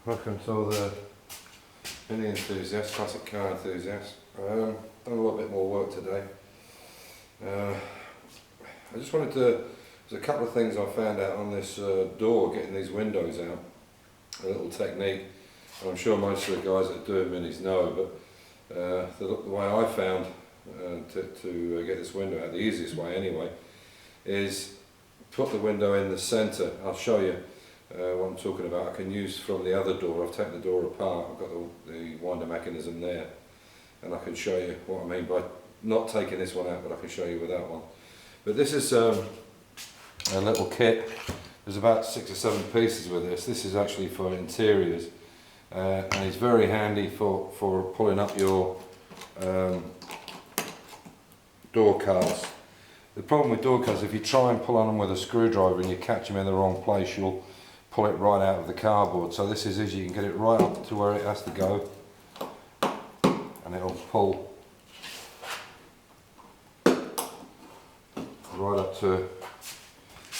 welcome to all the mini enthusiasts, classic car enthusiasts. Done a little bit more work today. I just wanted to, there's a couple of things I found out on this door, getting these windows out, a little technique. And I'm sure most of the guys that do minis know, but the way I found to get this window out, the easiest way anyway, is put the window in the centre. I'll show you what I'm talking about. I can use from the other door. I've taken the door apart, I've got the winder mechanism there, and I can show you what I mean by not taking this one out, but I can show you with that one. But this is a little kit. There's about 6 or 7 pieces with this. This is actually for interiors, and it's very handy for pulling up your door cards. The problem with door cards, if you try and pull on them with a screwdriver and you catch them in the wrong place, you'll pull it right out of the cardboard. So this is easy, you can get it right up to where it has to go, and it'll pull right up to,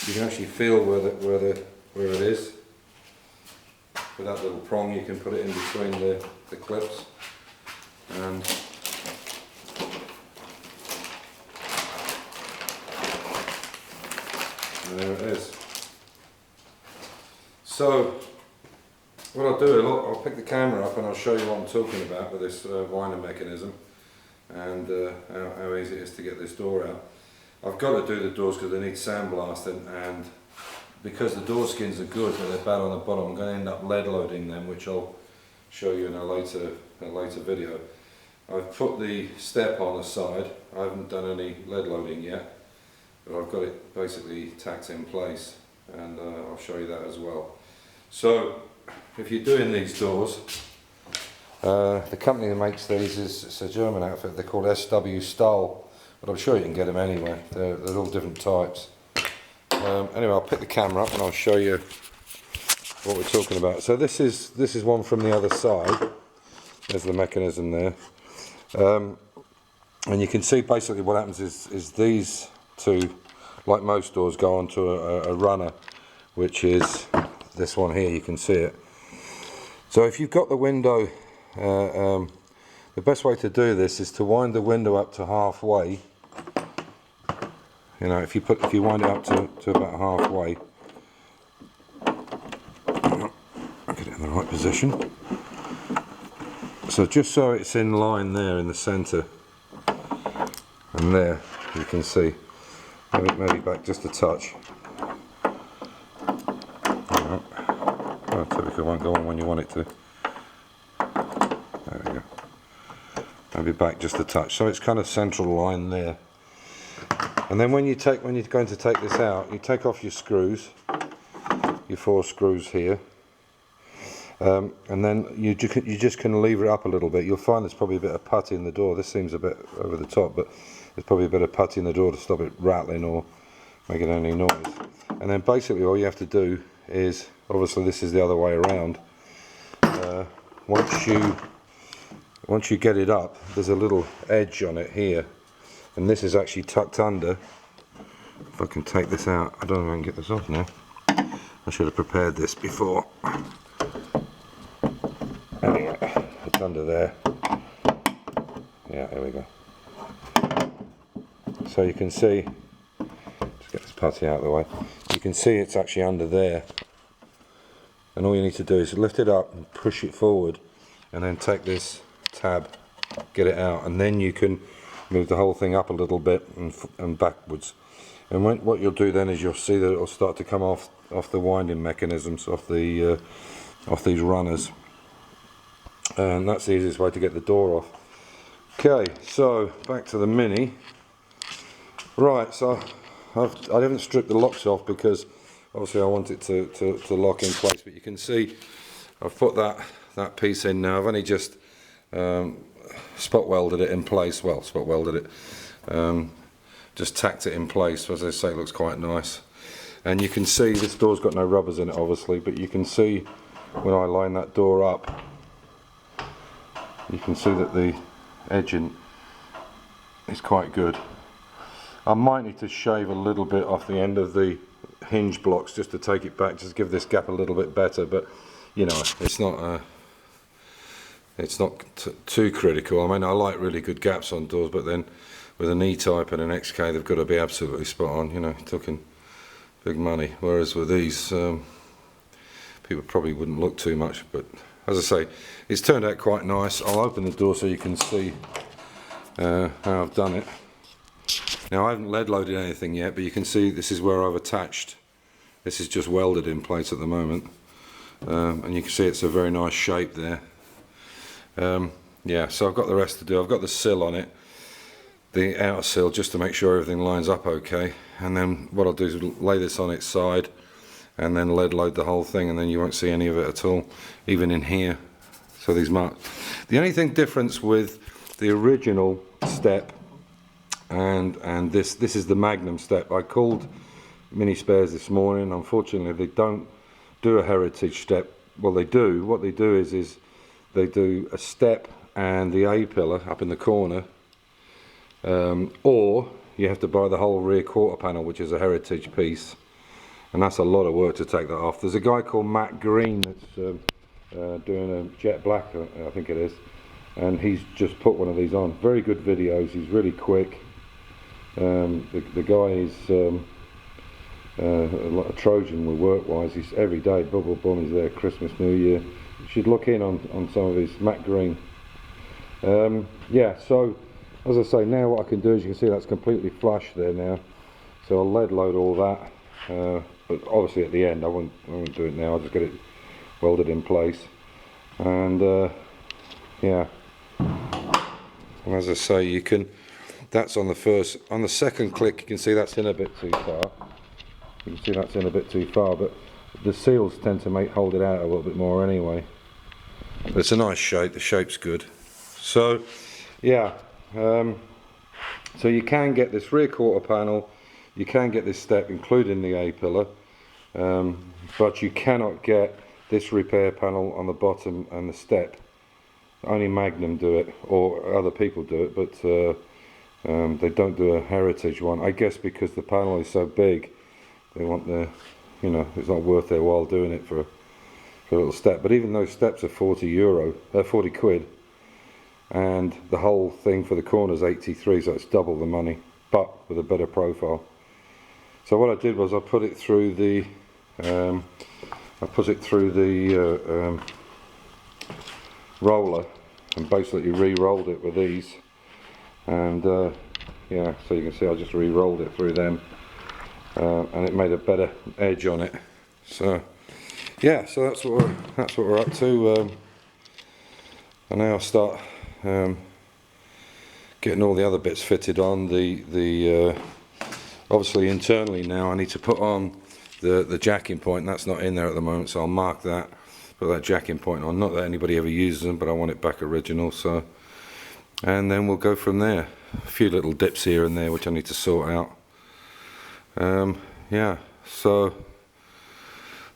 you can actually feel where it is. With that little prong you can put it in between the clips, and there it is. So what I'll do, I'll pick the camera up and I'll show you what I'm talking about with this winder mechanism, and how easy it is to get this door out. I've got to do the doors because they need sandblasting, and because the door skins are good but they're bad on the bottom, I'm going to end up lead loading them, which I'll show you in a later video. I've put the step on the side. I haven't done any lead loading yet, but I've got it basically tacked in place, and I'll show you that as well. So if you're doing these doors, the company that makes these is a German outfit. They're called SW Stahl, but I'm sure you can get them anywhere. They're all different types. Anyway, I'll pick the camera up and I'll show you what we're talking about. So this is one from the other side. There's the mechanism there, and you can see basically what happens is these two, like most doors, go onto a runner, which is this one here. You can see it. So if you've got the window, the best way to do this is to wind the window up to halfway. You know, if you wind it up to about halfway, I'll get it in the right position. So just so it's in line there in the centre, and there you can see. Maybe back just a touch. Oh, typically won't go on when you want it to. There we go. Maybe back just a touch. So it's kind of central line there. And then when you're going to take this out, you take off your screws, your 4 screws here, and then you just can lever it up a little bit. You'll find there's probably a bit of putty in the door. This seems a bit over the top, but there's probably a bit of putty in the door to stop it rattling or making any noise. And then basically all you have to do is, obviously this is the other way around, once you get it up, there's a little edge on it here, and this is actually tucked under. If I can take this out, I don't know if I can get this off now. I should have prepared this before. Anyway, it's under there. Yeah, there we go. So you can see, just get this putty out of the way, you can see it's actually under there, and all you need to do is lift it up and push it forward, and then take this tab, get it out, and then you can move the whole thing up a little bit and backwards. And what you'll do then is you'll see that it'll start to come off the winding mechanisms, off these runners, and that's the easiest way to get the door off. Okay, so back to the Mini. Right, so I haven't stripped the locks off because obviously I want it to lock in place, but you can see I've put that piece in now. I've only just spot welded it in place. Well, spot welded it, just tacked it in place. As I say, it looks quite nice. And you can see this door's got no rubbers in it obviously, but you can see when I line that door up, you can see that the edging is quite good. I might need to shave a little bit off the end of the hinge blocks just to take it back, just give this gap a little bit better, but you know, it's not too critical. I mean, I like really good gaps on doors, but then with an E-type and an XK, they've got to be absolutely spot on. You know, you're talking big money. Whereas with these, people probably wouldn't look too much. But as I say, it's turned out quite nice. I'll open the door so you can see how I've done it. Now, I haven't lead loaded anything yet, but you can see this is where I've attached. This is just welded in place at the moment, and you can see it's a very nice shape there. Yeah, so I've got the rest to do. I've got the sill on it, the outer sill, just to make sure everything lines up okay. And then what I'll do is lay this on its side and then lead load the whole thing, and then you won't see any of it at all, even in here. So these marks. The only thing difference with the original step and this is the Magnum step. I called Mini Spares this morning. Unfortunately, they don't do a heritage step. Well, they do. What they do is they do a step and the A-pillar up in the corner, or you have to buy the whole rear quarter panel, which is a heritage piece, and that's a lot of work to take that off. There's a guy called Matt Green that's doing a jet black, I think it is, and he's just put one of these on. Very good videos. He's really quick. The guy is a Trojan with work-wise. He's every day, boom, boom, boom, he's there, Christmas, New Year. You should look in on some of his, Matt Green. Yeah, so as I say, now what I can do is you can see that's completely flush there now. So I'll lead load all that, but obviously at the end I won't do it now. I'll just get it welded in place, and yeah. And as I say, you can. That's on the second click. You can see that's in a bit too far. You can see that's in a bit too far, but the seals tend to hold it out a little bit more anyway. But it's a nice shape. The shape's good. So, yeah. So you can get this rear quarter panel. You can get this step, including the A-pillar, but you cannot get this repair panel on the bottom and the step. Only Magnum do it, or other people do it, but they don't do a heritage one. I guess because the panel is so big, they want the, you know, it's not worth their while doing it for a little step. But even those steps are 40 quid, and the whole thing for the corner is 83, so it's double the money, but with a better profile. So what I did was I put it through the roller and basically re-rolled it with these, and yeah, so you can see I just re-rolled it through them, and it made a better edge on it. So yeah, so that's what we're up to, and now I'll start getting all the other bits fitted on. The obviously internally now I need to put on the jacking point, and that's not in there at the moment, so I'll mark that, put that jacking point on. Not that anybody ever uses them, but I want it back original. So, and then we'll go from there. A few little dips here and there which I need to sort out. Yeah, so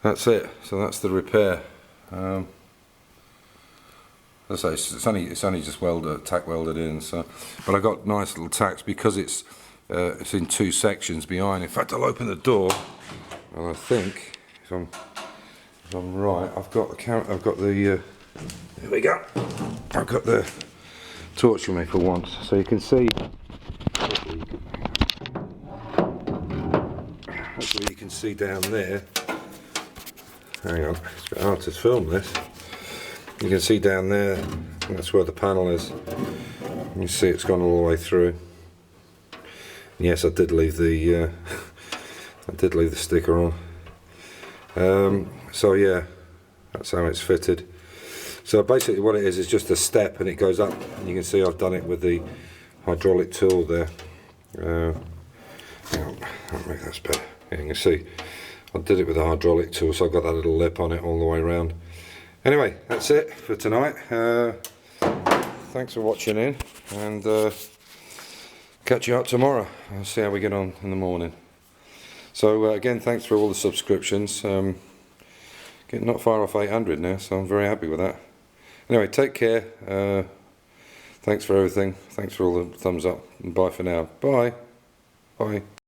that's it. So that's the repair. As I say, it's only just tack welded in. So, but I got nice little tacks because it's in two sections behind. In fact, I'll open the door, and I think if I'm right, I've got the there we go. I've got the torch with me for once, so you can see. Hopefully you can see down there. Hang on, it's a bit hard to film this. You can see down there, that's where the panel is. You see it's gone all the way through. Yes, I did leave the sticker on. So yeah, that's how it's fitted. So basically what it is just a step, and it goes up, and you can see I've done it with the hydraulic tool there. Hang on, I'll make that better. Yeah, you can see I did it with a hydraulic tool, so I've got that little lip on it all the way around. Anyway, that's it for tonight. Thanks for watching in, and catch you up tomorrow. I'll see how we get on in the morning. So again, thanks for all the subscriptions. Getting not far off 800 now, so I'm very happy with that. Anyway, take care. Thanks for everything. Thanks for all the thumbs up, and bye for now. Bye. Bye.